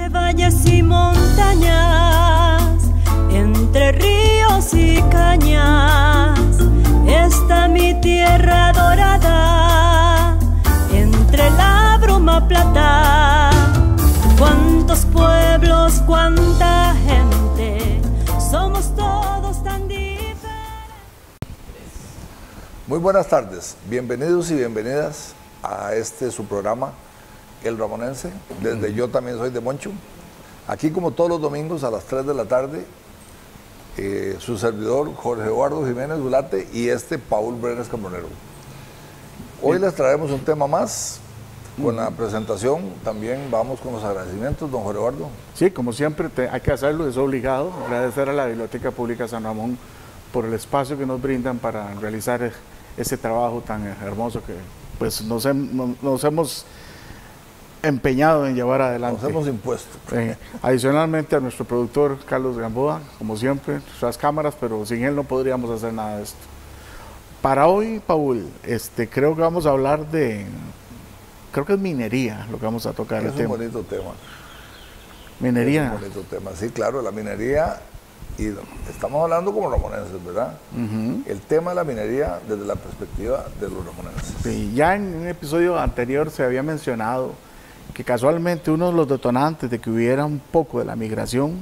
Entre valles y montañas, entre ríos y cañas, está mi tierra dorada, entre la bruma plata. Cuántos pueblos, cuánta gente, somos todos tan diferentes. Muy buenas tardes, bienvenidos y bienvenidas a su programa, El Ramonense, desde Yo También Soy de Moncho. Aquí como todos los domingos a las 3 de la tarde, su servidor Jorge Eduardo Jiménez Zulate y Paul Brenes Cambronero. Hoy les traemos un tema más. Con la presentación también vamos con los agradecimientos, don Jorge Eduardo. Sí, como siempre hay que hacerlo, es obligado. Agradecer a la Biblioteca Pública San Ramón por el espacio que nos brindan para realizar ese trabajo tan hermoso que pues nos hemos empeñado en llevar adelante. Nos hemos impuesto. Adicionalmente a nuestro productor Carlos Gamboa, como siempre, tras cámaras, pero sin él no podríamos hacer nada de esto. Para hoy, Paul, creo que vamos a hablar creo que es minería lo que vamos a tocar. Es un bonito tema. Minería. Es un bonito tema, sí, claro, la minería, y estamos hablando como ramonenses, ¿verdad? El tema de la minería desde la perspectiva de los ramonenses. Sí, ya en un episodio anterior se había mencionado que casualmente uno de los detonantes de que hubiera un poco de la migración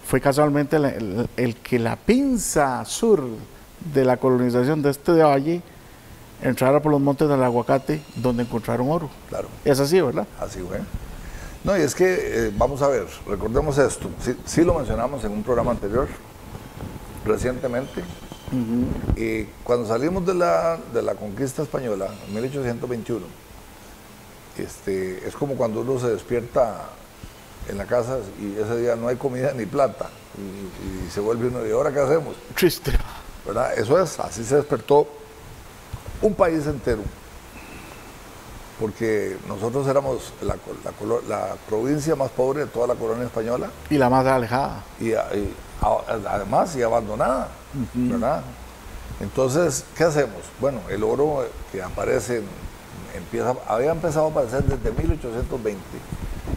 fue casualmente el que la pinza sur de la colonización de este valle entrara por los montes del Aguacate, donde encontraron oro. Claro. Es así, ¿verdad? Así fue. No, y es que, vamos a ver, recordemos esto, sí lo mencionamos en un programa anterior, recientemente, y cuando salimos de la conquista española, en 1821, es como cuando uno se despierta en la casa y ese día no hay comida ni plata, y se vuelve uno, ¿y ahora qué hacemos? Triste. ¿Verdad? Eso es, así se despertó un país entero, porque nosotros éramos la provincia más pobre de toda la colonia española. Y la más alejada. Y además, y abandonada, ¿verdad? Entonces, ¿qué hacemos? Bueno, el oro que aparece, había empezado a aparecer desde 1820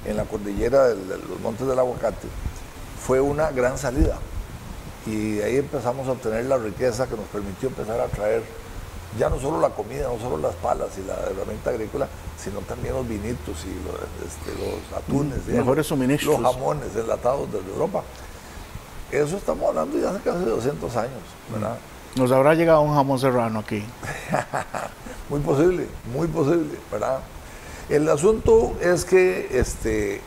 en la cordillera de los Montes del Aguacate. Fue una gran salida. Y de ahí empezamos a obtener la riqueza que nos permitió empezar a traer ya no solo la comida, no solo las palas y la herramienta agrícola, sino también los vinitos y los atunes, mejores suministros, los jamones enlatados desde Europa. Eso estamos hablando ya hace casi 200 años, ¿verdad? Nos habrá llegado un jamón serrano aquí. Muy posible, ¿verdad? El asunto es que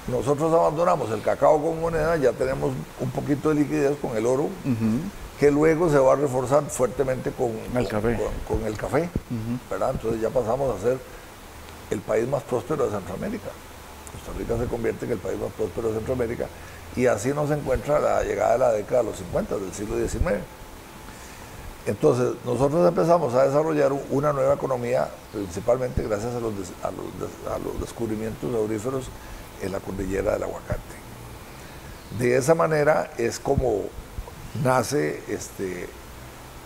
nosotros abandonamos el cacao como moneda, ya tenemos un poquito de liquidez con el oro, que luego se va a reforzar fuertemente con el café, ¿verdad? Entonces ya pasamos a ser el país más próspero de Centroamérica. Costa Rica se convierte en el país más próspero de Centroamérica, y así nos encuentra la llegada de la década de los 50 del siglo XIX. Entonces nosotros empezamos a desarrollar una nueva economía, principalmente gracias a los descubrimientos auríferos en la cordillera del Aguacate. De esa manera es como nace,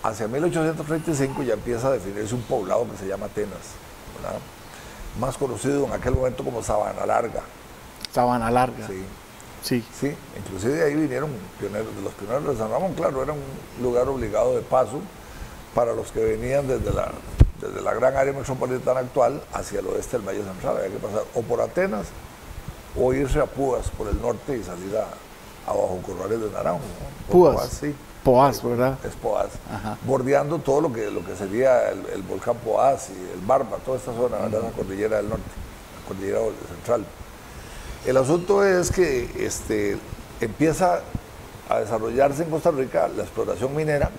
hacia 1835 ya empieza a definirse un poblado que se llama Atenas, ¿verdad? Más conocido en aquel momento como Sabana Larga. Sabana Larga. Sí. Inclusive de ahí vinieron los pioneros de San Ramón. Claro, era un lugar obligado de paso para los que venían desde la gran área metropolitana actual hacia el oeste del Valle Central. Había que pasar o por Atenas o irse a Púas por el norte y salir a Bajo Corrales de Naranjo, ¿no? Púas, sí. Poás, ¿verdad? Es Poás. Bordeando todo lo que sería el volcán Poás y el Barba, toda esta zona, ¿verdad? La cordillera del norte, la cordillera central. El asunto es que empieza a desarrollarse en Costa Rica la exploración minera,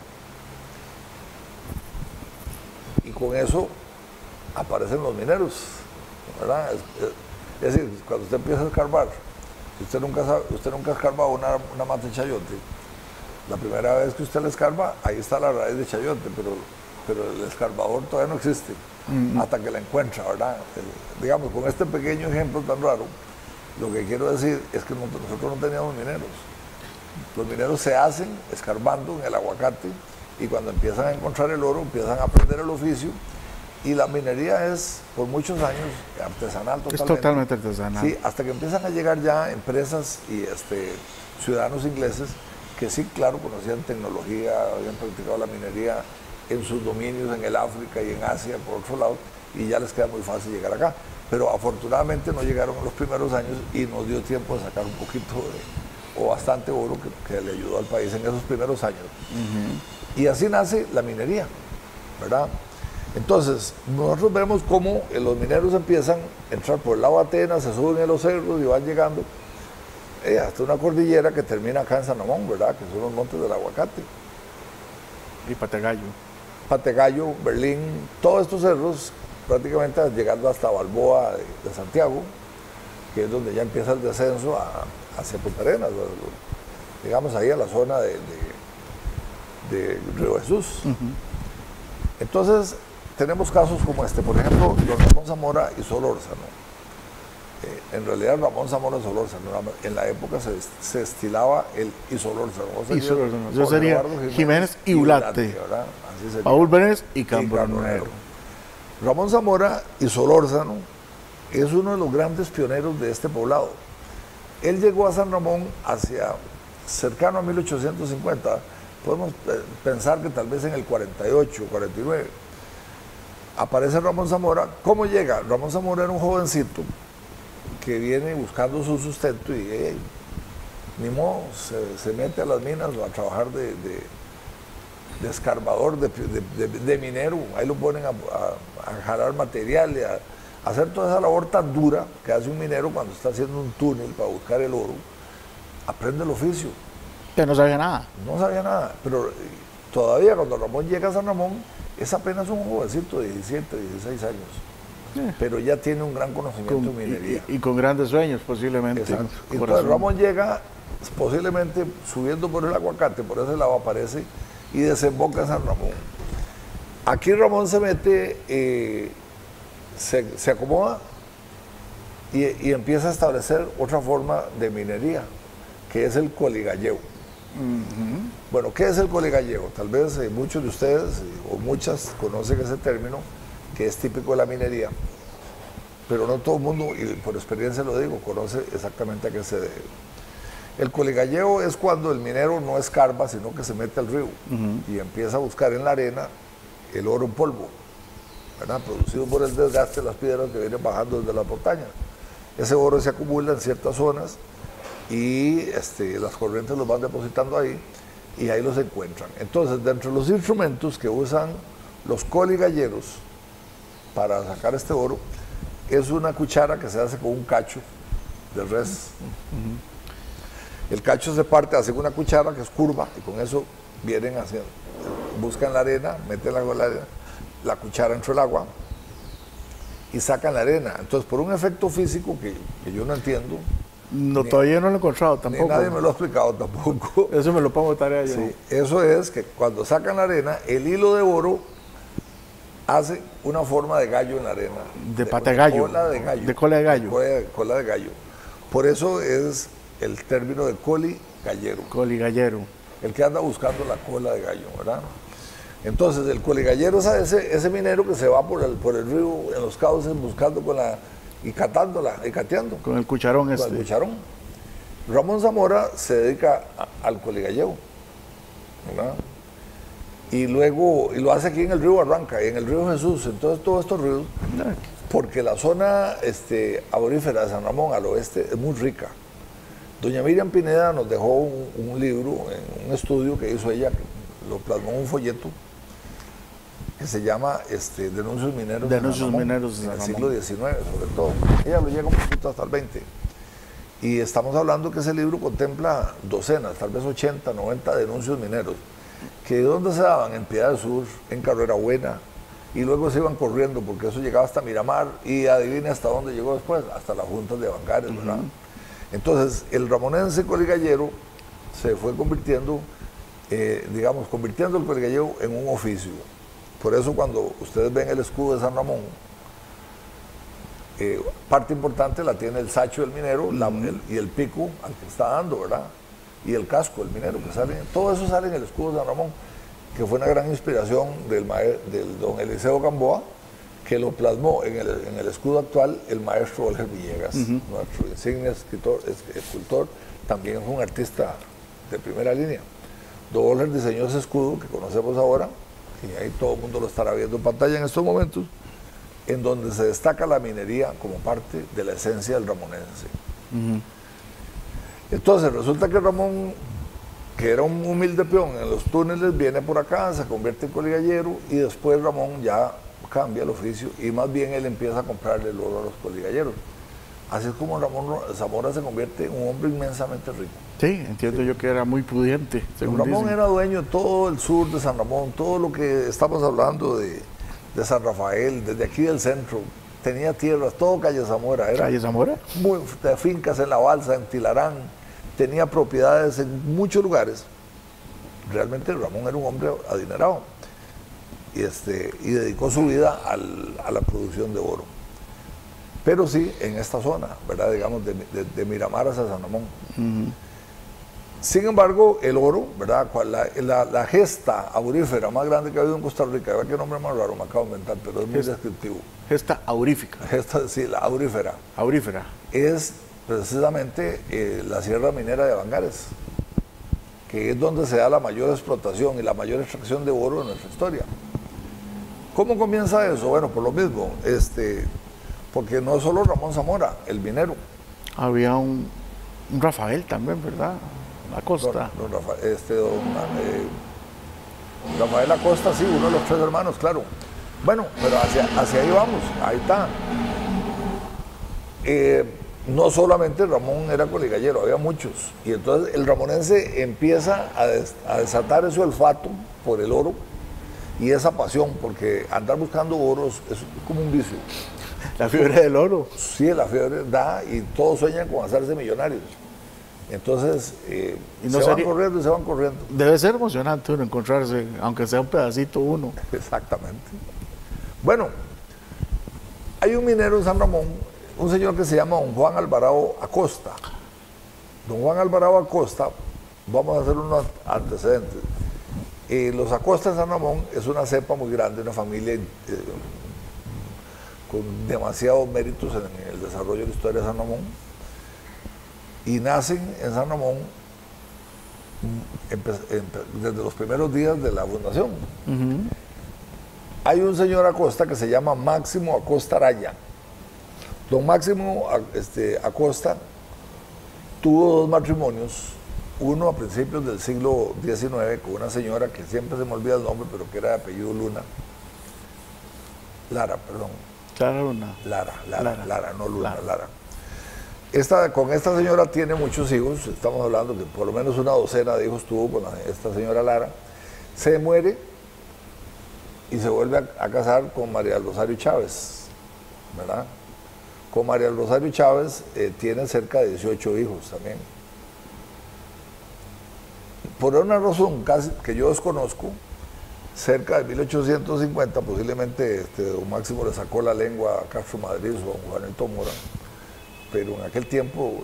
y con eso aparecen los mineros, ¿verdad? Es decir, cuando usted empieza a escarbar, si usted nunca ha escarbado una mata de chayote, la primera vez que usted la escarba, ahí está la raíz de chayote, pero el escarbador todavía no existe, hasta que la encuentra, ¿verdad? Digamos, con este pequeño ejemplo tan raro, lo que quiero decir es que nosotros no teníamos mineros. Los mineros se hacen escarbando en el aguacate, y cuando empiezan a encontrar el oro, empiezan a aprender el oficio, Y la minería es, por muchos años, artesanal totalmente. Es totalmente artesanal. Sí, hasta que empiezan a llegar ya empresas y ciudadanos ingleses que sí, claro, conocían tecnología, habían practicado la minería en sus dominios en el África y en Asia, por otro lado, y ya les queda muy fácil llegar acá. Pero afortunadamente no llegaron en los primeros años y nos dio tiempo de sacar un poquito o bastante oro que le ayudó al país en esos primeros años. Y así nace la minería, ¿verdad? Entonces, nosotros vemos cómo los mineros empiezan a entrar por el lado de Atenas, se suben en los cerros y van llegando hasta una cordillera que termina acá en San Ramón, ¿verdad? Que son los montes del Aguacate. Y Pategallo. Pategallo, Berlín, todos estos cerros, prácticamente llegando hasta Balboa de Santiago, que es donde ya empieza el descenso hacia Punta Arenas, digamos ahí a la zona de Río Jesús. Entonces, tenemos casos como este, por ejemplo, don Ramón Zamora y Solórzano. En realidad Ramón Zamora y Solórzano, en la época se estilaba el Isolórzano. Yo sería Jiménez y Ulate, Paul Benes y Cambronero. Ramón Zamora y Solórzano es uno de los grandes pioneros de este poblado. Él llegó a San Ramón cercano a 1850. Podemos pensar que tal vez en el 48, 49. Aparece Ramón Zamora. ¿Cómo llega? Ramón Zamora era un jovencito que viene buscando su sustento y ni modo, se mete a las minas o a trabajar de escarbador, de minero. Ahí lo ponen a jalar material y a hacer toda esa labor tan dura que hace un minero cuando está haciendo un túnel para buscar el oro. Aprende el oficio. Que no sabía nada. No sabía nada, pero todavía cuando Ramón llega a San Ramón es apenas un jovencito de 17, 16 años. Pero ya tiene un gran conocimiento de minería. Y con grandes sueños posiblemente. Exacto. Entonces Ramón llega posiblemente subiendo por el Aguacate, por ese lado aparece y desemboca en San Ramón. Aquí Ramón se mete, se acomoda y empieza a establecer otra forma de minería, que es el coligalleo. Bueno, ¿qué es el coligalleo? Tal vez muchos de ustedes o muchas conocen ese término, que es típico de la minería, pero no todo el mundo, y por experiencia lo digo, conoce exactamente a qué se debe. El coligalleo es cuando el minero no escarba, sino que se mete al río y empieza a buscar en la arena el oro en polvo, ¿verdad? Producido por el desgaste de las piedras que vienen bajando desde las montañas. Ese oro se acumula en ciertas zonas y las corrientes los van depositando ahí y ahí los encuentran. Entonces, dentro de los instrumentos que usan los coligalleros para sacar este oro, es una cuchara que se hace con un cacho de res. El cacho se parte, hacen una cuchara que es curva y con eso vienen haciendo, buscan la arena, meten la cuchara dentro del agua y sacan la arena. Entonces, por un efecto físico que yo no entiendo, todavía no lo he encontrado tampoco. Nadie me lo ha explicado tampoco. Eso me lo pongo de tarea yo. Sí, eso es que cuando sacan la arena, el hilo de oro hace una forma de gallo en la arena. De pata de gallo. Cola de gallo. De cola de gallo. Cola de gallo. Por eso es el término de coligallero. Coligallero. El que anda buscando la cola de gallo, ¿verdad? Entonces, el coligallero es ese minero que se va por el río, en los cauces, buscando y catándola, y cateando. Con el cucharón Con el cucharón. Ramón Zamora se dedica al coligalleo, ¿verdad? Y luego, lo hace aquí en el río Barranca, y en el río Jesús, entonces todos estos ríos, porque la zona aurífera de San Ramón al oeste es muy rica. Doña Miriam Pineda nos dejó un libro, un estudio que hizo ella, lo plasmó en un folleto, que se llama Denuncios Mineros de San Ramón, en el siglo XIX, sobre todo. Ella lo llega un poquito hasta el XX. Y estamos hablando que ese libro contempla docenas, tal vez 80, 90 denuncios mineros, que de dónde se daban, en Piedad del Sur, en Carrera Buena, y luego se iban corriendo, porque eso llegaba hasta Miramar, y adivine hasta dónde llegó después, hasta las juntas de Bancares, ¿verdad? Entonces, el ramonense coligallero se fue convirtiendo, convirtiendo el coligallero en un oficio. Por eso cuando ustedes ven el escudo de San Ramón, parte importante la tiene el sacho del minero y el pico al que está dando, ¿verdad? Y el casco del minero, que sale, todo eso sale en el escudo de San Ramón, que fue una gran inspiración del don Eliseo Gamboa, que lo plasmó en el escudo actual el maestro Olger Villegas, nuestro insigne escultor, también es un artista de primera línea. Don Olger diseñó ese escudo que conocemos ahora, y ahí todo el mundo lo estará viendo en pantalla en estos momentos, en donde se destaca la minería como parte de la esencia del ramonense. Entonces resulta que Ramón, que era un humilde peón en los túneles, viene por acá, se convierte en coligallero, y después Ramón ya cambia el oficio y más bien él empieza a comprarle el oro a los coligalleros. Así es como Ramón Zamora se convierte en un hombre inmensamente rico. Sí, entiendo yo que era muy pudiente, según Ramón dicen. era dueño de todo el sur de San Ramón, todo lo que estamos hablando de San Rafael, desde aquí del centro, tenía tierras, todo Calle Zamora. Era ¿Calle Zamora? de fincas en La Balsa, en Tilarán, tenía propiedades en muchos lugares. Realmente Ramón era un hombre adinerado y dedicó su vida a la producción de oro. Pero sí en esta zona, ¿verdad? Digamos, de Miramar hacia San Ramón. Sin embargo, el oro, ¿verdad? La gesta aurífera más grande que ha habido en Costa Rica, ¿verdad? Qué nombre más raro me acabo de inventar, pero es muy descriptivo. Gesta aurífica. Gesta, sí, la aurífera. Aurífera. Es precisamente la sierra minera de Bangares, que es donde se da la mayor explotación y la mayor extracción de oro en nuestra historia. ¿Cómo comienza eso? Bueno, por lo mismo, porque no es solo Ramón Zamora, el minero. Había un Rafael también, ¿verdad? Acosta. Rafael Acosta, sí, uno de los tres hermanos, claro. Bueno, pero hacia ahí vamos, ahí está. No solamente Ramón era coligallero, había muchos. Y entonces el ramonense empieza a desatar ese olfato por el oro y esa pasión, porque andar buscando oro es como un vicio. La fiebre del oro. Sí, la fiebre da y todos sueñan con hacerse millonarios. Entonces, van corriendo y se van corriendo. Debe ser emocionante uno encontrarse, aunque sea un pedacito uno. Exactamente. Bueno, hay un minero en San Ramón, un señor que se llama don Juan Alvarado Acosta. Don Juan Alvarado Acosta, vamos a hacer unos antecedentes. Los Acosta de San Ramón es una cepa muy grande, una familia con demasiados méritos en el desarrollo de la historia de San Ramón. Y nacen en San Ramón desde los primeros días de la fundación. Hay un señor Acosta que se llama Máximo Acosta Araya. Don Máximo Acosta tuvo dos matrimonios, uno a principios del siglo XIX con una señora que siempre se me olvida el nombre, pero que era de apellido Luna. Lara, perdón. Clara Luna. Lara, no Luna, Lara. Con esta señora tiene muchos hijos, estamos hablando que por lo menos una docena de hijos tuvo con esta señora Lara. Se muere y se vuelve a casar con María del Rosario Chávez, ¿verdad? Con María del Rosario Chávez tiene cerca de 18 hijos también. Por una razón casi que yo desconozco, cerca de 1850 posiblemente don Máximo le sacó la lengua a Castro Madrid o a don Juanito Mora. Pero en aquel tiempo,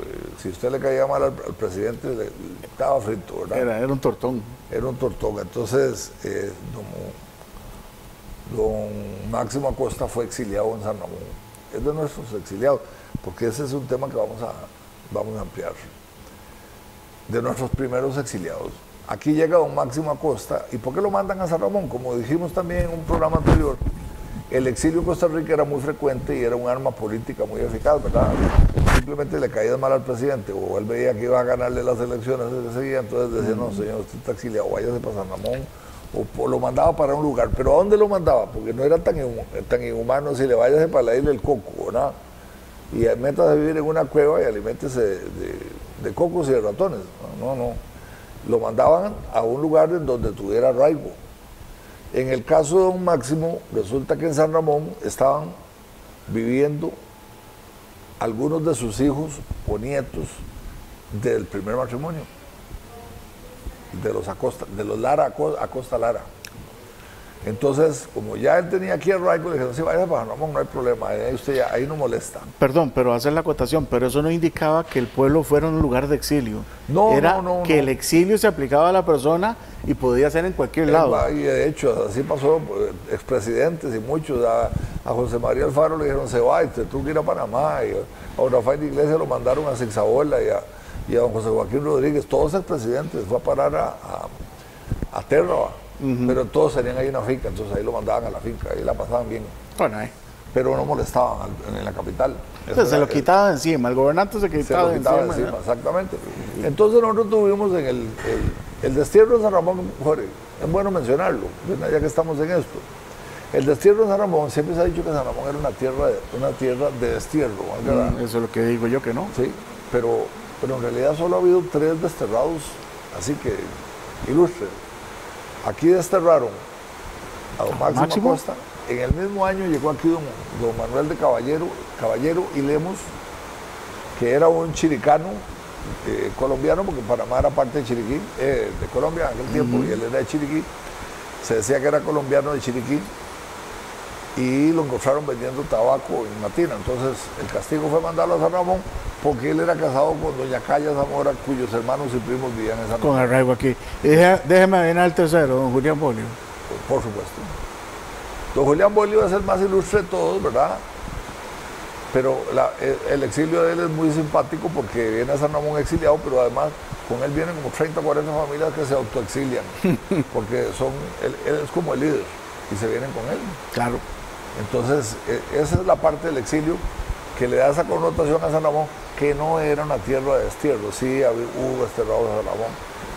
si usted le caía mal al presidente, estaba frito, ¿verdad? Era un tortón. Era un tortón. Entonces, don Máximo Acosta fue exiliado en San Ramón. Es de nuestros exiliados, porque ese es un tema que vamos a ampliar. De nuestros primeros exiliados. Aquí llega don Máximo Acosta. ¿Y por qué lo mandan a San Ramón? Como dijimos también en un programa anterior, el exilio en Costa Rica era muy frecuente y era un arma política muy eficaz, ¿verdad? Simplemente le caía mal al presidente o él veía que iba a ganarle las elecciones enseguida, entonces decía, no señor, usted está exiliado, váyase para San Ramón, o lo mandaba para un lugar. ¿Pero a dónde lo mandaba? Porque no era tan inhumano si le váyase para la isla del Coco, ¿verdad? Y métase a vivir en una cueva y aliméntese de cocos y de ratones. No. Lo mandaban a un lugar en donde tuviera arraigo. En el caso de don Máximo, resulta que en San Ramón estaban viviendo algunos de sus hijos o nietos del primer matrimonio, de los Acosta, de los Lara Acosta Lara. Entonces, como ya él tenía aquí arraigo, le dijeron, sí, vaya para San Ramón, no hay problema, ahí usted ya, ahí no molesta. Perdón, pero hacer la acotación, pero eso no indicaba que el pueblo fuera un lugar de exilio. No, era no, que el exilio se aplicaba a la persona y podía ser en cualquier lado. Y de hecho, así pasó, expresidentes y muchos, a José María Alfaro le dijeron, se va, y te tuvo que ir a Panamá, y a Rafael Iglesias lo mandaron a Zigzabola, y a don José Joaquín Rodríguez, todos expresidentes, fue a parar a Terra, pero todos tenían ahí una finca, entonces ahí lo mandaban a la finca, ahí la pasaban bien. Bueno, Pero no molestaban en la capital. Entonces se lo quitaba de encima, el gobernante se quitaba de encima. Exactamente. Entonces nosotros tuvimos en el destierro de San Ramón, Jorge, es bueno mencionarlo, ya que estamos en esto. El destierro de San Ramón, siempre se ha dicho que San Ramón era una tierra de destierro. Eso es lo que digo yo que no. Sí, pero en realidad solo ha habido 3 desterrados, así que ilustres. Aquí desterraron a don Máximo Acosta. En el mismo año llegó aquí don Manuel de Caballero y Lemos, que era un chiricano colombiano, porque Panamá era parte de Chiriquí, de Colombia en aquel tiempo, y él era de Chiriquí. Se decía que era colombiano de Chiriquí, y lo encontraron vendiendo tabaco en Matina. Entonces el castigo fue mandarlo a San Ramón, porque él era casado con doña Calla Zamora, cuyos hermanos y primos vivían en San Ramón. Con arraigo aquí. Déjeme adivinar el tercero, don Julián Bolio. Por supuesto. Don Julián Bolio es el más ilustre de todos, ¿verdad? Pero el exilio de él es muy simpático porque viene a San Ramón exiliado, pero además con él vienen como 30 o 40 familias que se autoexilian, porque él es como el líder y se vienen con él. Claro. Entonces, esa es la parte del exilio que le da esa connotación a San Ramón, que no era una tierra de destierro. Sí, hubo desterrados a San Ramón,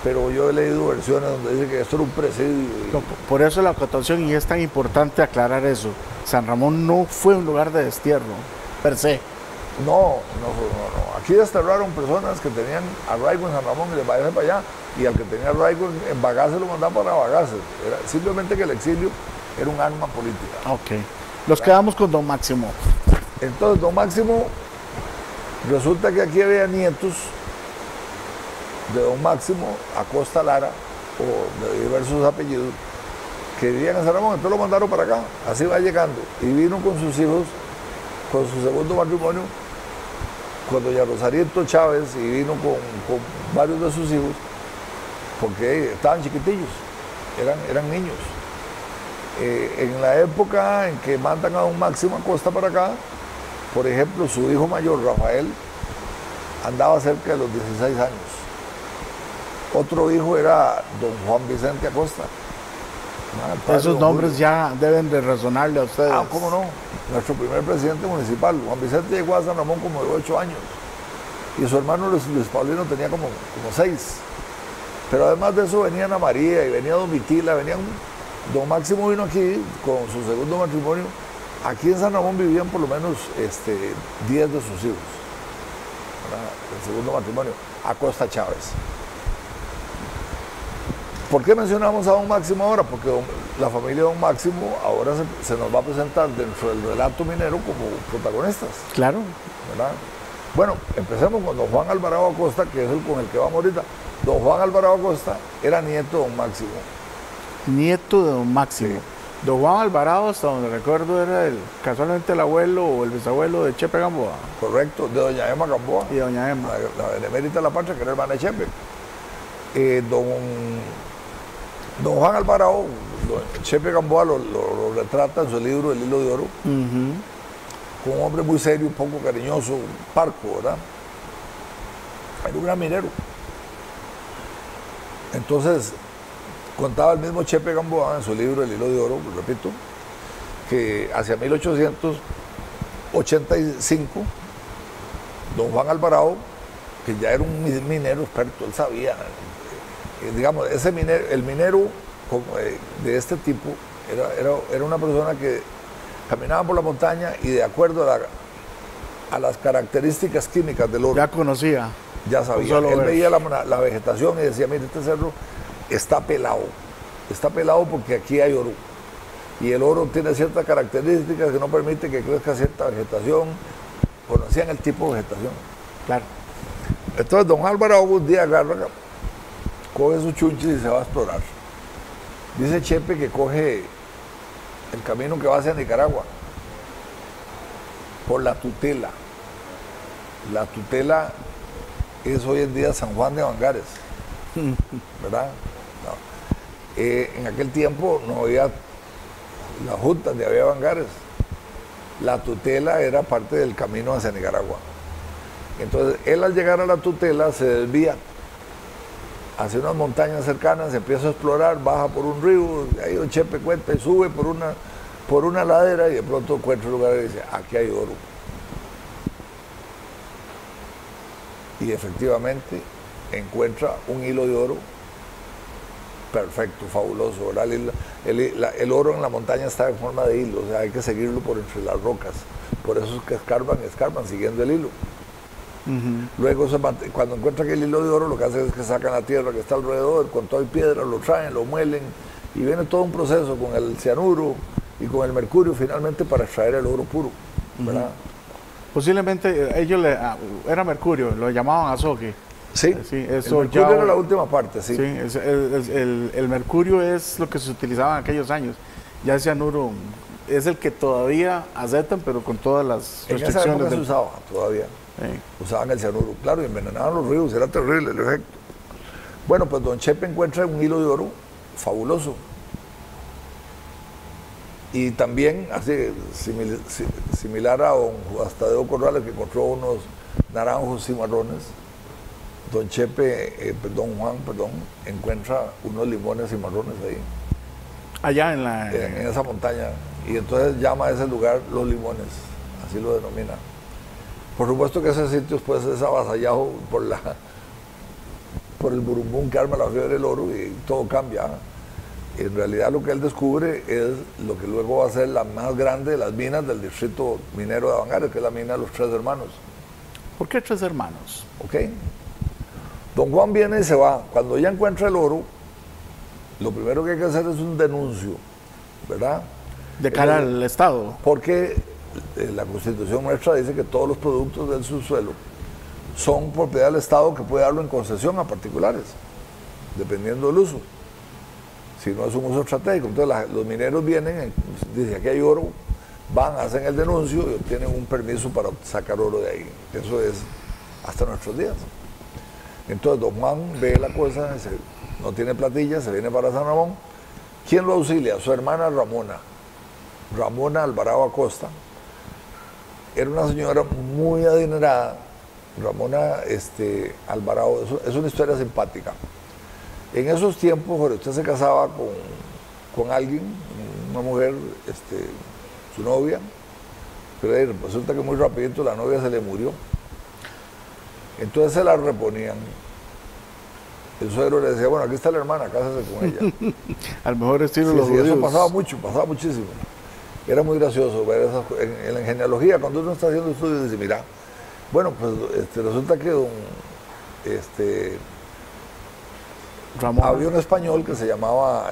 pero yo he leído versiones donde dice que esto era un presidio. No, por eso la acotación, y es tan importante aclarar eso. San Ramón no fue un lugar de destierro, per se. No. Aquí desterraron personas que tenían arraigo en San Ramón y les vayase para allá, y al que tenía arraigo en Bagaces lo mandaban para Bagaces. Era simplemente que el exilio era un arma política. Ok. Nos quedamos con don Máximo. Entonces, don Máximo, resulta que aquí había nietos de don Máximo Acosta Lara, o de diversos apellidos, que vivían en San Ramón, entonces lo mandaron para acá, así va llegando, y vino con sus hijos, con su segundo matrimonio, con doña Rosarito Chávez, y vino con varios de sus hijos, porque estaban chiquitillos, eran niños. En la época en que mandan a don Máximo Acosta para acá, por ejemplo, su hijo mayor, Rafael, andaba cerca de los 16 años. Otro hijo era don Juan Vicente Acosta. Esos nombres ya deben de resonarle a ustedes. ¿Cómo no? Nuestro primer presidente municipal. Juan Vicente llegó a San Ramón como de 8 años. Y su hermano Luis Paulino tenía como 6. Pero además de eso venía Ana María y venía don Vitila, don Máximo vino aquí con su segundo matrimonio. Aquí en San Ramón vivían por lo menos 10 de sus hijos. El segundo matrimonio, Acosta Chávez. ¿Por qué mencionamos a don Máximo ahora? Porque la familia de don Máximo ahora se nos va a presentar dentro del relato minero como protagonistas. Claro. ¿Verdad? Bueno, empecemos con don Juan Alvarado Acosta, que es el con el que vamos ahorita. Don Juan Alvarado Acosta era nieto de don Máximo. Nieto de don Máximo. Sí. Don Juan Alvarado, hasta donde recuerdo, era casualmente el abuelo o el bisabuelo de Chepe Gamboa. Correcto, de doña Emma Gamboa. Y doña Emma. La benemérita de la patria, que era hermana de Chepe. Don Juan Alvarado, Chepe Gamboa lo retrata en su libro El Hilo de Oro, como un hombre muy serio, un poco cariñoso, parco, ¿verdad? Era un gran minero. Entonces, contaba el mismo Chepe Gamboa en su libro El Hilo de Oro, repito, que hacia 1885, don Juan Alvarado, que ya era un minero experto, él sabía, digamos, el minero de este tipo era una persona que caminaba por la montaña y de acuerdo a las características químicas del oro. Ya conocía. Ya sabía. Él veía la vegetación y decía, mire, este cerro está pelado porque aquí hay oro. Y el oro tiene ciertas características que no permite que crezca cierta vegetación. Conocían el tipo de vegetación. Claro. Entonces, don Álvaro un día agarra, coge su chunchis y se va a explorar. Dice Chepe que coge el camino que va hacia Nicaragua, por la Tutela. La Tutela es hoy en día San Juan de Avangares, ¿verdad? No. En aquel tiempo no había las juntas, ni había Avangares. La Tutela era parte del camino hacia Nicaragua. Entonces, él al llegar a la Tutela se desvía hacia unas montañas cercanas, empieza a explorar, baja por un río, ahí don Chepe cuenta y sube por una ladera y de pronto encuentra un lugar y dice, aquí hay oro. Y efectivamente encuentra un hilo de oro perfecto, fabuloso, ¿verdad? El oro en la montaña está en forma de hilo, o sea, hay que seguirlo por entre las rocas. Por eso es que escarban siguiendo el hilo. Luego, cuando encuentran el hilo de oro, lo que hacen es que sacan la tierra que está alrededor, con todo y piedra, lo traen, lo muelen, y viene todo un proceso con el cianuro y con el mercurio, finalmente, para extraer el oro puro, ¿verdad? Posiblemente ellos era mercurio, lo llamaban azogue. Sí, sí, eso el mercurio era la última parte, sí. Sí, el mercurio es lo que se utilizaba en aquellos años. Ya el cianuro es el que todavía aceptan, pero con todas las restricciones. En esa época se usaba todavía. Sí. Usaban el cianuro, claro, y envenenaban los ríos, era terrible el efecto. Bueno, pues don Chepe encuentra un hilo de oro fabuloso. Y también, así, similar a don Tadeo Corrales, que encontró unos naranjos cimarrones, don Juan, encuentra unos limones cimarrones ahí. Allá en esa montaña. Y entonces llama a ese lugar Los Limones, así lo denomina. Por supuesto que ese sitio pues, es avasallado por el burumbum que arma la fiebre del oro y todo cambia. En realidad lo que él descubre es lo que luego va a ser la más grande de las minas del distrito minero de Avangares, que es la mina de los Tres Hermanos. ¿Por qué Tres Hermanos? Ok. Don Juan viene y se va. Cuando ya encuentra el oro, lo primero que hay que hacer es un denuncio, ¿verdad? De cara al Estado. Porque la Constitución nuestra dice que todos los productos del subsuelo son propiedad del Estado, que puede darlo en concesión a particulares, dependiendo del uso. Si no es un uso estratégico. Entonces los mineros vienen, dicen aquí hay oro, van, hacen el denuncio y obtienen un permiso para sacar oro de ahí. Eso es hasta nuestros días. Entonces don Juan ve la cosa, no tiene platilla, se viene para San Ramón. ¿Quién lo auxilia? Su hermana Ramona Alvarado Acosta. Era una señora muy adinerada. Ramona Alvarado, es una historia simpática. En esos tiempos, cuando usted se casaba con alguien, una mujer, su novia, pero resulta que muy rapidito la novia se le murió. Entonces se la reponían. El suegro le decía, bueno, aquí está la hermana, cásese con ella. Al mejor estilo sí, los judíos. Eso pasaba muchísimo. Era muy gracioso ver esas cosas. En la genealogía, cuando uno está haciendo estudios, dice, mira, bueno, pues resulta que había un español que se llamaba,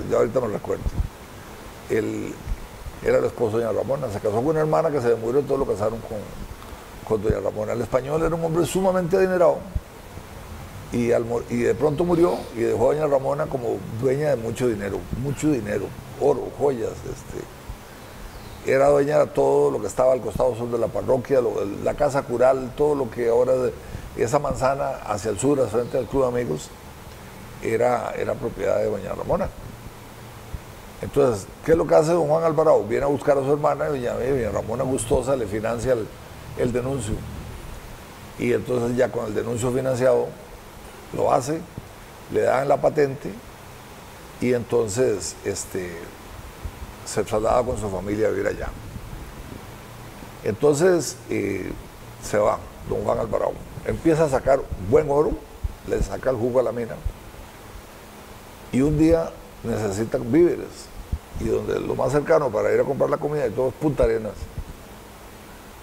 ya ahorita me recuerdo, él era el esposo de doña Ramona, se casó con una hermana que se le murió, todos lo casaron con doña Ramona. El español era un hombre sumamente adinerado y de pronto murió y dejó a doña Ramona como dueña de mucho dinero, oro, joyas, era dueña de todo lo que estaba al costado sur de la parroquia, la casa cural, todo lo que ahora, esa manzana hacia el sur, frente al Club de Amigos, era propiedad de doña Ramona. Entonces, ¿qué es lo que hace don Juan Alvarado? Viene a buscar a su hermana y doña Ramona gustosa le financia el denuncio. Y entonces ya con el denuncio financiado lo hace, le dan la patente y entonces se traslada con su familia a vivir allá. Entonces se va don Juan Alvarado, empieza a sacar buen oro, le saca el jugo a la mina y un día necesitan víveres y donde lo más cercano para ir a comprar la comida y todo es Punta Arenas.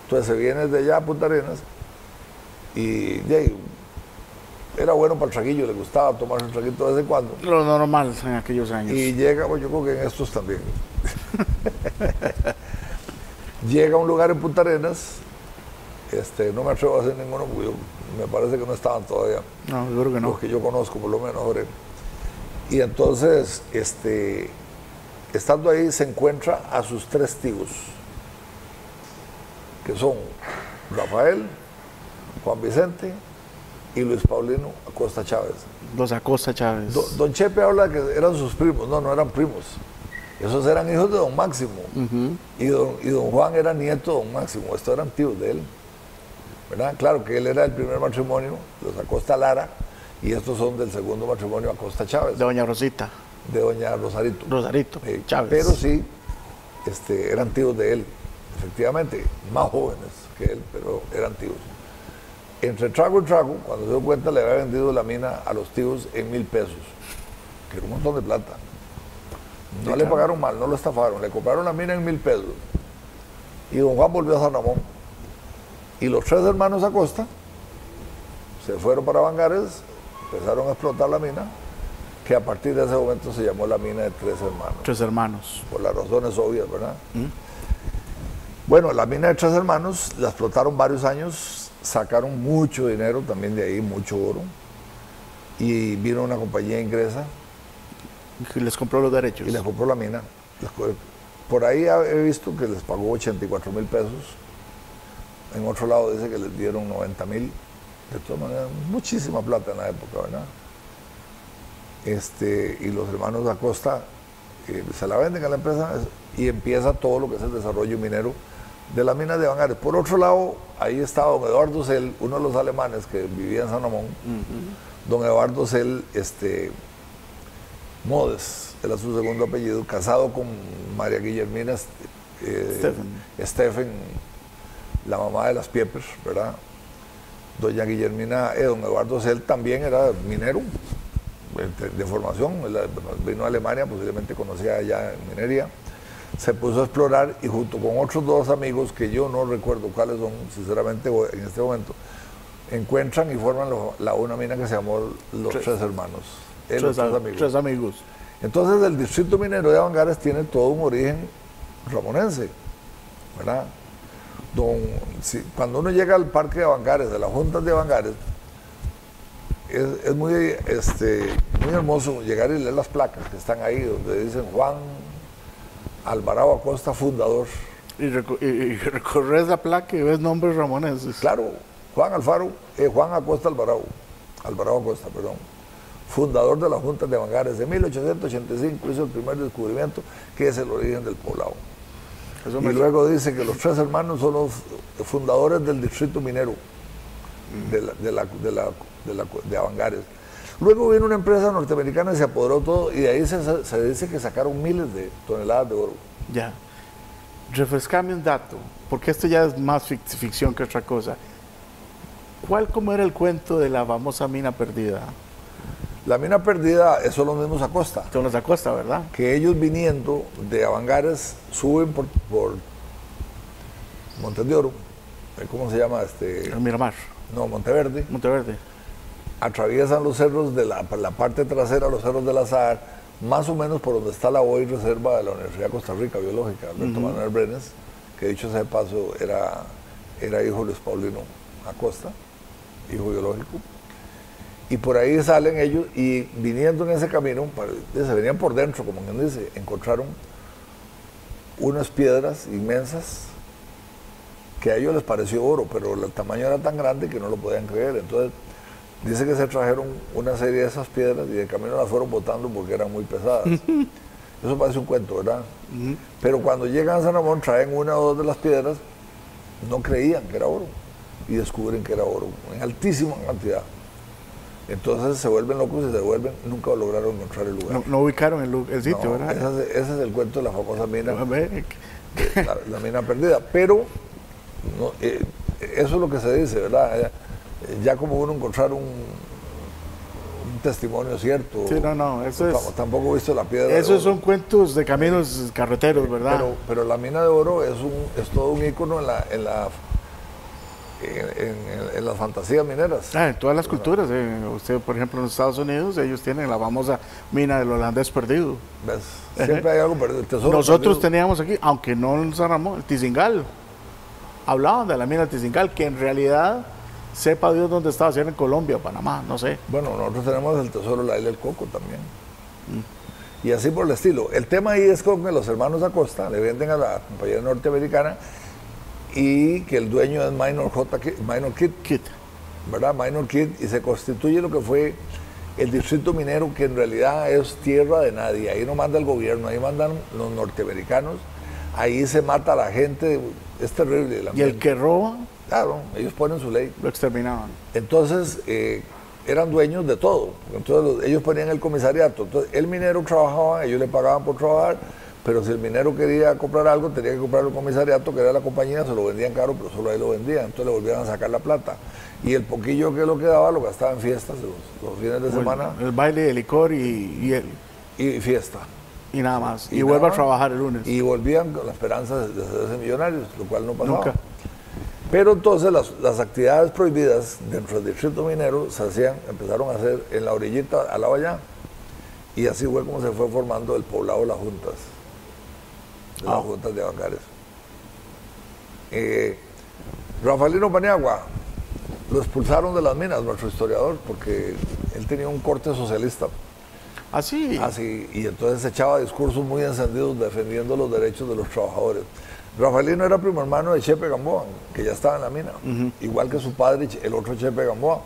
Entonces se viene de allá a Punta Arenas y era bueno para el traguillo, le gustaba tomarse un traguito de vez en cuando. Lo normal en aquellos años. Y llega, pues yo creo que en estos también. Llega a un lugar en Punta Arenas, no me atrevo a hacer ninguno porque me parece que no estaban todavía. No, yo creo que no. Los que yo conozco por lo menos, Jorge. Y entonces estando ahí se encuentra a sus 3 tíos, que son Rafael, Juan Vicente y Luis Paulino Acosta Chávez. Los Acosta Chávez. Don Chepe habla que eran sus primos, no eran primos. Esos eran hijos de don Máximo. Y don Juan era nieto de don Máximo. Estos eran tíos de él. ¿Verdad? Claro que él era del primer matrimonio, los Acosta Lara, y estos son del segundo matrimonio Acosta Chávez. De doña Rosita. De doña Rosarito. Rosarito Chávez. Pero sí, eran tíos de él. Efectivamente, más jóvenes que él, pero eran tíos. Entre trago y trago, cuando se dio cuenta, le había vendido la mina a los tíos en 1,000 pesos, que era un montón de plata. No Sí, le claro. pagaron mal, no lo estafaron, le compraron la mina en 1,000 pesos. Y don Juan volvió a San Ramón. Y los 3 hermanos Acosta se fueron para Bangares, empezaron a explotar la mina, que a partir de ese momento se llamó la mina de 3 hermanos. 3 hermanos. Por las razones obvias, ¿verdad? Bueno, la mina de 3 hermanos la explotaron varios años, sacaron mucho dinero también de ahí, mucho oro, y vino una compañía inglesa Y les compró los derechos. y les compró la mina. Por ahí he visto que les pagó 84,000 pesos, en otro lado dice que les dieron 90,000, de todas maneras, muchísima plata en la época, ¿verdad? Y los hermanos Acosta se la venden a la empresa y empieza todo lo que es el desarrollo minero de las minas de Bangares. Por otro lado, ahí estaba don Eduardo Zell, uno de los alemanes que vivía en San Ramón. Don Eduardo Zell, Modes, era su segundo apellido, casado con María Guillermina Stephen, la mamá de las Piepers, ¿verdad? Doña Guillermina, don Eduardo Zell también era minero de formación, vino a Alemania, posiblemente conocía allá en minería, se puso a explorar y junto con otros 2 amigos que yo no recuerdo cuáles son, sinceramente, en este momento, encuentran y forman una mina que se llamó Los 3 Hermanos. Los 3 amigos. 3 amigos. Entonces el distrito minero de Bangares tiene todo un origen ramonense, ¿verdad? Cuando uno llega al parque de Bangares, de las juntas de Bangares, es muy hermoso llegar y leer las placas que están ahí, donde dicen Juan Alvarado Acosta, fundador. Y recorres la placa y ves nombres ramoneses. Claro, Juan Acosta Alvarado Acosta, perdón, fundador de las juntas de Bangares. De 1885 hizo el primer descubrimiento, que es el origen del poblado. Y luego dice que los 3 hermanos son los fundadores del distrito minero de Bangares. Luego vino una empresa norteamericana y se apoderó todo, y de ahí se dice que sacaron miles de toneladas de oro. Ya. Refrescame un dato, porque esto ya es más ficción que otra cosa. ¿Cómo era el cuento de la famosa mina perdida? La mina perdida, eso son los mismos Acosta. Son los Acosta, ¿verdad? Que ellos viniendo de Bangares suben por Montes de Oro, ¿cómo se llama? El Miramar. No, Monteverde. Monteverde. Atraviesan los cerros de la parte trasera, los cerros del Azahar, más o menos por donde está la hoy reserva de la Universidad de Costa Rica Biológica, Alberto Manuel Brenes, que dicho sea de paso era hijo de Luis Paulino Acosta, hijo biológico. Y por ahí salen ellos y viniendo en ese camino, se venían por dentro, como quien dice, encontraron unas piedras inmensas que a ellos les pareció oro, pero el tamaño era tan grande que no lo podían creer. Entonces, dice que se trajeron una serie de esas piedras y de camino las fueron botando porque eran muy pesadas. Eso parece un cuento, ¿verdad? Pero cuando llegan a San Ramón, traen 1 o 2 de las piedras, no creían que era oro y descubren que era oro, en altísima cantidad. Entonces se vuelven locos y nunca lograron encontrar el lugar. No ubicaron el sitio, No, ¿verdad? ese es el cuento de la famosa mina, la mina perdida. Pero eso es lo que se dice, ¿verdad? Ya como uno encontrar un testimonio cierto. Sí, eso es. Tampoco he visto la piedra. Esos son cuentos de caminos carreteros, ¿verdad? Pero la mina de oro es todo un ícono en las fantasías mineras. En todas las culturas. Usted, por ejemplo, en los Estados Unidos, ellos tienen la famosa mina del holandés perdido. ¿Ves? Siempre hay algo perdido. Nosotros teníamos aquí, aunque no en San Ramón, el Tizingal. Hablaban de la mina del Tizingal, que en realidad, sepa Dios dónde estaba, si era en Colombia o Panamá, no sé. Bueno, nosotros tenemos el tesoro de la isla del Coco también. y así por el estilo. El tema ahí es con que los hermanos Acosta le venden a la compañía norteamericana y que el dueño es Minor Kidd, ¿verdad? Minor Kidd, y se constituye lo que fue el distrito minero, que en realidad es tierra de nadie. Ahí no manda el gobierno, ahí mandan los norteamericanos, ahí se mata a la gente, es terrible el ambiente. ¿Y el que roba? Claro, ellos ponen su ley. Lo exterminaban. Entonces, eran dueños de todo. Entonces, ellos ponían el comisariato. Entonces, el minero trabajaba, ellos le pagaban por trabajar, pero si el minero quería comprar algo, tenía que comprar el comisariato, que era la compañía, se lo vendían caro, pero solo ahí lo vendían. Entonces, le volvían a sacar la plata. Y el poquillo que lo quedaba lo gastaba en fiestas los fines de semana. El baile de licor y fiesta. Y nada más. Y vuelve a trabajar el lunes. Y volvían con la esperanza de hacerse millonarios, lo cual no pasaba. Nunca. Pero entonces las actividades prohibidas dentro del distrito minero empezaron a hacer en la orillita, al lado allá. Y así fue como se fue formando el poblado de las juntas. De las juntas de Avangares. Rafaelino Paniagua lo expulsaron de las minas, nuestro historiador, porque él tenía un corte socialista. Así. Así, y entonces echaba discursos muy encendidos defendiendo los derechos de los trabajadores. Rafaelino era primo hermano de Chepe Gamboa, que ya estaba en la mina, igual que su padre, el otro Chepe Gamboa.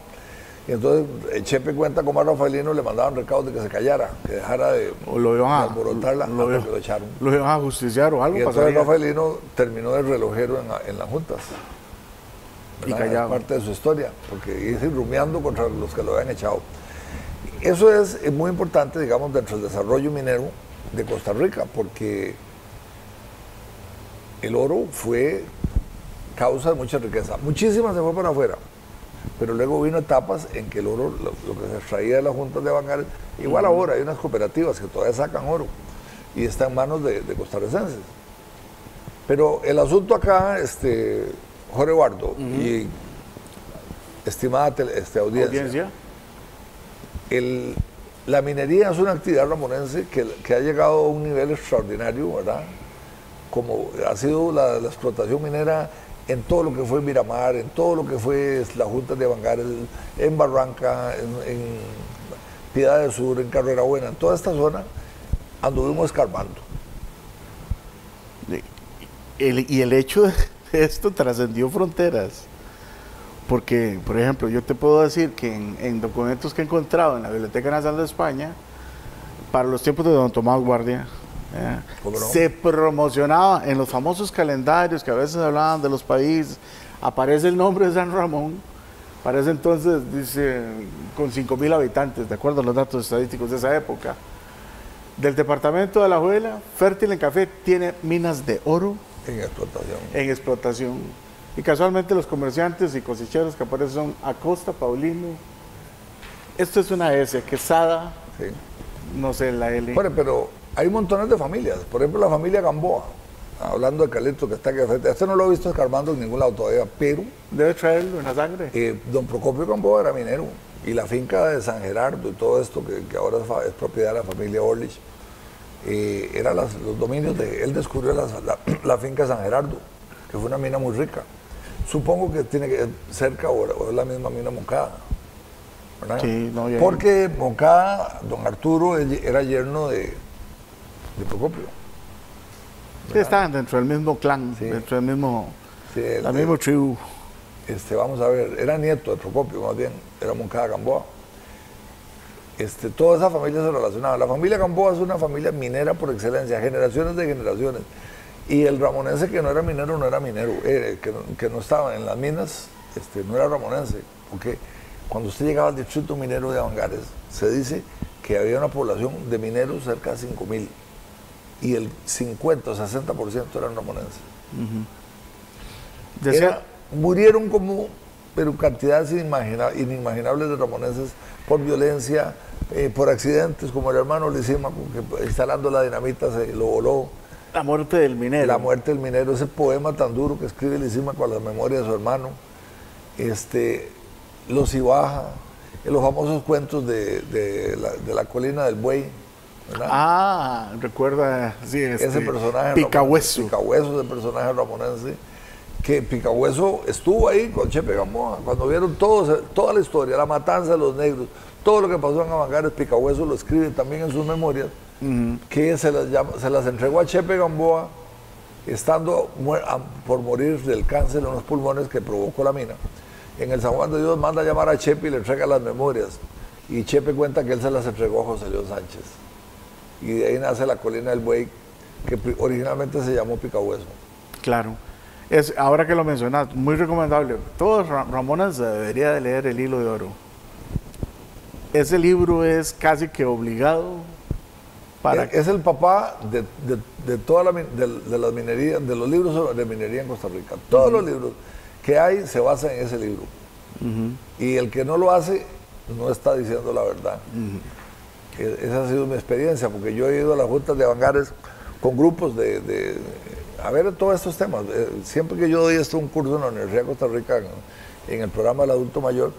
Y entonces Chepe cuenta cómo a Rafaelino le mandaban recados de que se callara, que dejara de alborotarla, porque lo echaron. Lo iban a justiciar o algo. Y entonces Rafaelino terminó de relojero en las juntas. Y callaba. Es parte de su historia, porque iba rumiando contra los que lo habían echado. Eso es muy importante, digamos, dentro del desarrollo minero de Costa Rica, porque el oro fue causa de mucha riqueza. Muchísima se fue para afuera, pero luego vino etapas en que el oro, lo que se extraía de las juntas de Avangares, igual ahora hay unas cooperativas que todavía sacan oro y está en manos de costarricenses. Pero el asunto acá, Jorge Eduardo y estimada audiencia, la minería es una actividad ramonense que ha llegado a un nivel extraordinario, ¿verdad? Como ha sido la explotación minera en todo lo que fue Miramar, en todo lo que fue la Junta de Avangares, en Barranca, en Piedad del Sur, en Carrera Buena, en toda esta zona anduvimos escarbando. Y el hecho de esto trascendió fronteras. Porque, por ejemplo, yo te puedo decir que en documentos que he encontrado en la Biblioteca Nacional de España, para los tiempos de don Tomás Guardia, ¿Cómo no? se promocionaba en los famosos calendarios que a veces hablaban de los países, aparece el nombre de San Ramón, para ese entonces, dice, con 5.000 habitantes, de acuerdo a los datos estadísticos de esa época. Del departamento de Alajuela, fértil en café, tiene minas de oro en explotación. Y casualmente los comerciantes y cosecheros que aparecen son Acosta, Paulino. Esto es una S, Quesada, sí. No sé, la L. Bueno, pero hay montones de familias. Por ejemplo, la familia Gamboa, hablando de Calixto, que está aquí al frente. Este no lo he visto escarbando en ningún lado todavía, pero debe traerlo en la sangre. Don Procopio Gamboa era minero. Y la finca de San Gerardo y todo esto, que ahora es propiedad de la familia Orlich, eran los dominios de... Él descubrió la finca de San Gerardo, que fue una mina muy rica. Supongo que tiene que cerca o es la misma mina Moncada, ¿verdad? Sí, no, porque Moncada, don Arturo, era yerno de Procopio. Sí, estaban dentro del mismo clan, sí. Dentro del mismo, sí, la misma tribu. Vamos a ver, era nieto de Procopio, más bien, era Moncada Gamboa. Toda esa familia se relacionaba. La familia Gamboa es una familia minera por excelencia, generaciones de generaciones. Y el ramonense que no era minero, que no estaba en las minas, no era ramonense. Porque cuando usted llegaba al distrito minero de Avangares, se dice que había una población de mineros cerca de 5.000. Y el 50 o 60% eran ramonenses. Murieron pero cantidades inimaginables de ramonenses por violencia, por accidentes, como el hermano Lisímaco, que instalando la dinamita se lo voló. La muerte del minero. La muerte del minero, ese poema tan duro que escribe Lisímaco a la memoria de su hermano. Los Ibaja, los famosos cuentos de la colina del buey, ¿verdad? Ah, recuerda, sí, ese personaje. Picahueso. Picahueso, ese personaje ramonense. Que Picahueso estuvo ahí con Chepe Gamboa, cuando vieron toda la historia, la matanza de los negros, todo lo que pasó en Avangares, Picahueso lo escribe también en sus memorias, que se las entregó a Chepe Gamboa estando por morir del cáncer en los pulmones que provocó la mina. En el San Juan de Dios manda a llamar a Chepe y le entrega las memorias. Y Chepe cuenta que él se las entregó a José León Sánchez. Y de ahí nace la Colina del Buey, que originalmente se llamó Picahueso. Claro. Ahora que lo mencionas, muy recomendable. Todos Ramones debería de leer El Hilo de Oro. Ese libro es casi que obligado para... Es el papá de toda de las minerías, de los libros de minería en Costa Rica. Todos los libros que hay se basan en ese libro. Y el que no lo hace no está diciendo la verdad. Esa ha sido mi experiencia, porque yo he ido a las juntas de Avangares con grupos a ver todos estos temas. Siempre que yo doy un curso en la Universidad de Costa Rica, en el programa del adulto mayor,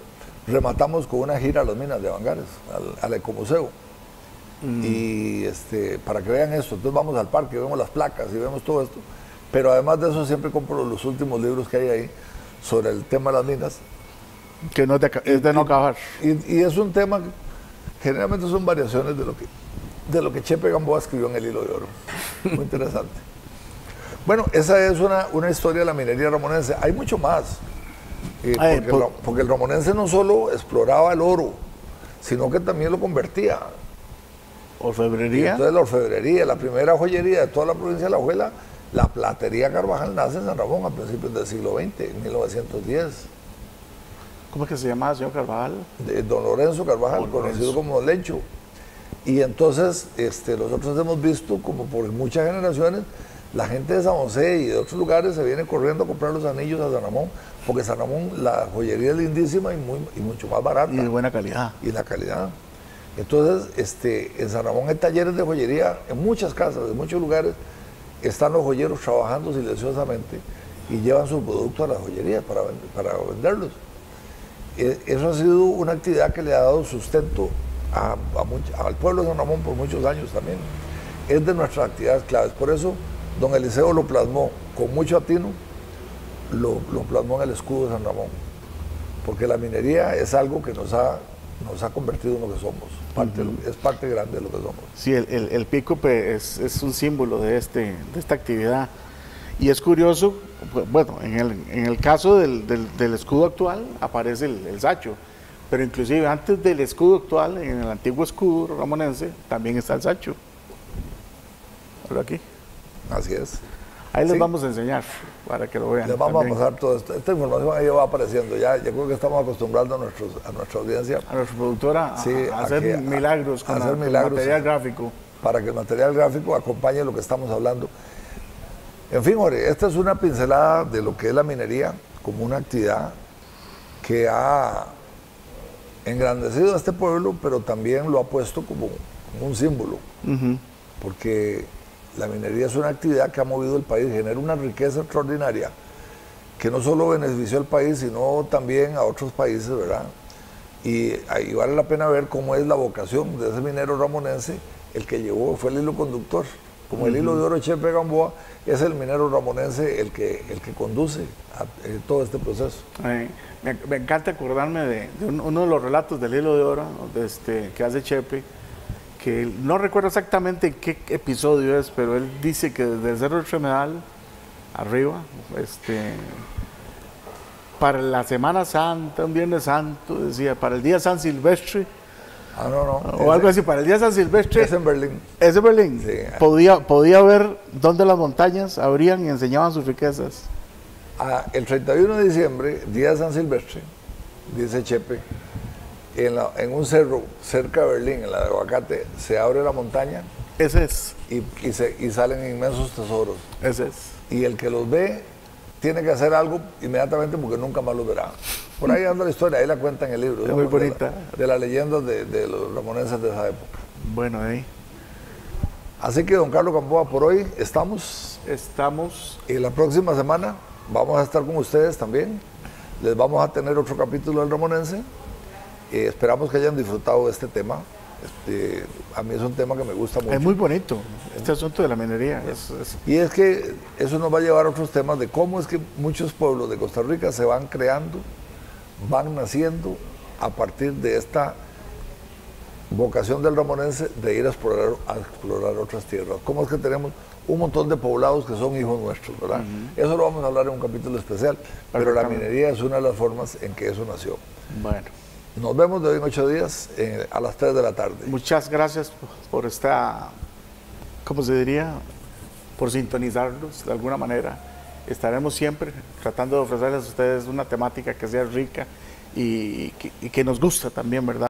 rematamos con una gira a las minas de Avangares, al Ecomuseo. Y para que vean esto, entonces vamos al parque, vemos las placas y vemos todo esto. Pero además de eso siempre compro los últimos libros que hay ahí sobre el tema de las minas. Que no es de no acabar. Y es un tema que generalmente son variaciones de lo que Chepe Gamboa escribió en El Hilo de Oro. Muy interesante. Bueno, esa es una historia de la minería ramonense. Hay mucho más. Porque el ramonense no solo exploraba el oro, sino que también lo convertía. ¿Orfebrería? Entonces la orfebrería, la primera joyería de toda la provincia de Alajuela, la platería Carvajal, nace en San Ramón a principios del siglo XX, en 1910. ¿Cómo es que se llamaba, señor Carvajal? Don Lorenzo Carvajal, conocido como Don Lencho. Y entonces nosotros hemos visto como por muchas generaciones la gente de San José y de otros lugares se viene corriendo a comprar los anillos a San Ramón, porque San Ramón la joyería es lindísima y mucho más barata. Y de buena calidad. Y la calidad. Entonces, en San Ramón hay talleres de joyería, en muchas casas, en muchos lugares, están los joyeros trabajando silenciosamente y llevan sus productos a las joyerías para venderlos. Eso ha sido una actividad que le ha dado sustento al pueblo de San Ramón por muchos años también. Es de nuestras actividades claves. Por eso, don Eliseo lo plasmó con mucho atino, lo plasmó en el escudo de San Ramón. Porque la minería es algo que nos ha convertido en lo que somos. Es parte grande de lo que somos. Sí, el pico es un símbolo de esta actividad. Y es curioso, bueno, en el caso del escudo actual aparece el sacho, pero inclusive antes del escudo actual, en el antiguo escudo ramonense, también está el sacho. Por aquí. Así es. Ahí les vamos a enseñar para que lo vean. Les vamos a pasar todo esto. Esta información ahí va apareciendo. Ya creo que estamos acostumbrando a nuestra audiencia. A nuestra productora a hacer milagros con el material gráfico. Para que el material gráfico acompañe lo que estamos hablando. En fin, Jorge, esta es una pincelada de lo que es la minería como una actividad que ha engrandecido a este pueblo, pero también lo ha puesto como un símbolo. Porque la minería es una actividad que ha movido el país, genera una riqueza extraordinaria que no solo benefició al país, sino también a otros países, ¿verdad? Y ahí vale la pena ver cómo es la vocación de ese minero ramonense, el que llevó, fue el hilo conductor. Como el hilo de oro de Chepe Gamboa, es el minero ramonense el que conduce todo este proceso. Me encanta acordarme de uno de los relatos del hilo de oro que hace Chepe, que no recuerdo exactamente qué episodio es, pero él dice que desde el Cerro del Tremedal arriba, para la Semana Santa, un Viernes Santo, decía, para el día San Silvestre, o algo así, para el día San Silvestre. Es en Berlín. ¿Es en Berlín? Sí. Podía ver dónde las montañas abrían y enseñaban sus riquezas. El 31 de diciembre, día de San Silvestre, dice Chepe, en un cerro cerca de Berlín, en la de Aguacate, se abre la montaña. Ese es. Y salen inmensos tesoros. Ese es. Y el que los ve tiene que hacer algo inmediatamente porque nunca más los verá. Por ahí anda la historia, ahí la cuenta en el libro. Es muy bonita. De las leyendas de los ramonenses de esa época. Bueno, ahí. Así que, don Carlos Gamboa, por hoy estamos. Y la próxima semana vamos a estar con ustedes también. Les vamos a tener otro capítulo del ramonense. Esperamos que hayan disfrutado de este tema. A mí es un tema que me gusta mucho. Es muy bonito, este asunto de la minería. Y es que eso nos va a llevar a otros temas de cómo es que muchos pueblos de Costa Rica se van creando, van naciendo a partir de esta vocación del ramonense de ir a explorar otras tierras. ¿Cómo es que tenemos un montón de poblados que son hijos nuestros, verdad? Eso lo vamos a hablar en un capítulo especial, pero la minería es una de las formas en que eso nació. Bueno. Nos vemos de hoy en 8 días a las 3 de la tarde. Muchas gracias por esta, ¿cómo se diría? Por sintonizarnos de alguna manera. Estaremos siempre tratando de ofrecerles a ustedes una temática que sea rica y que nos gusta también, ¿verdad?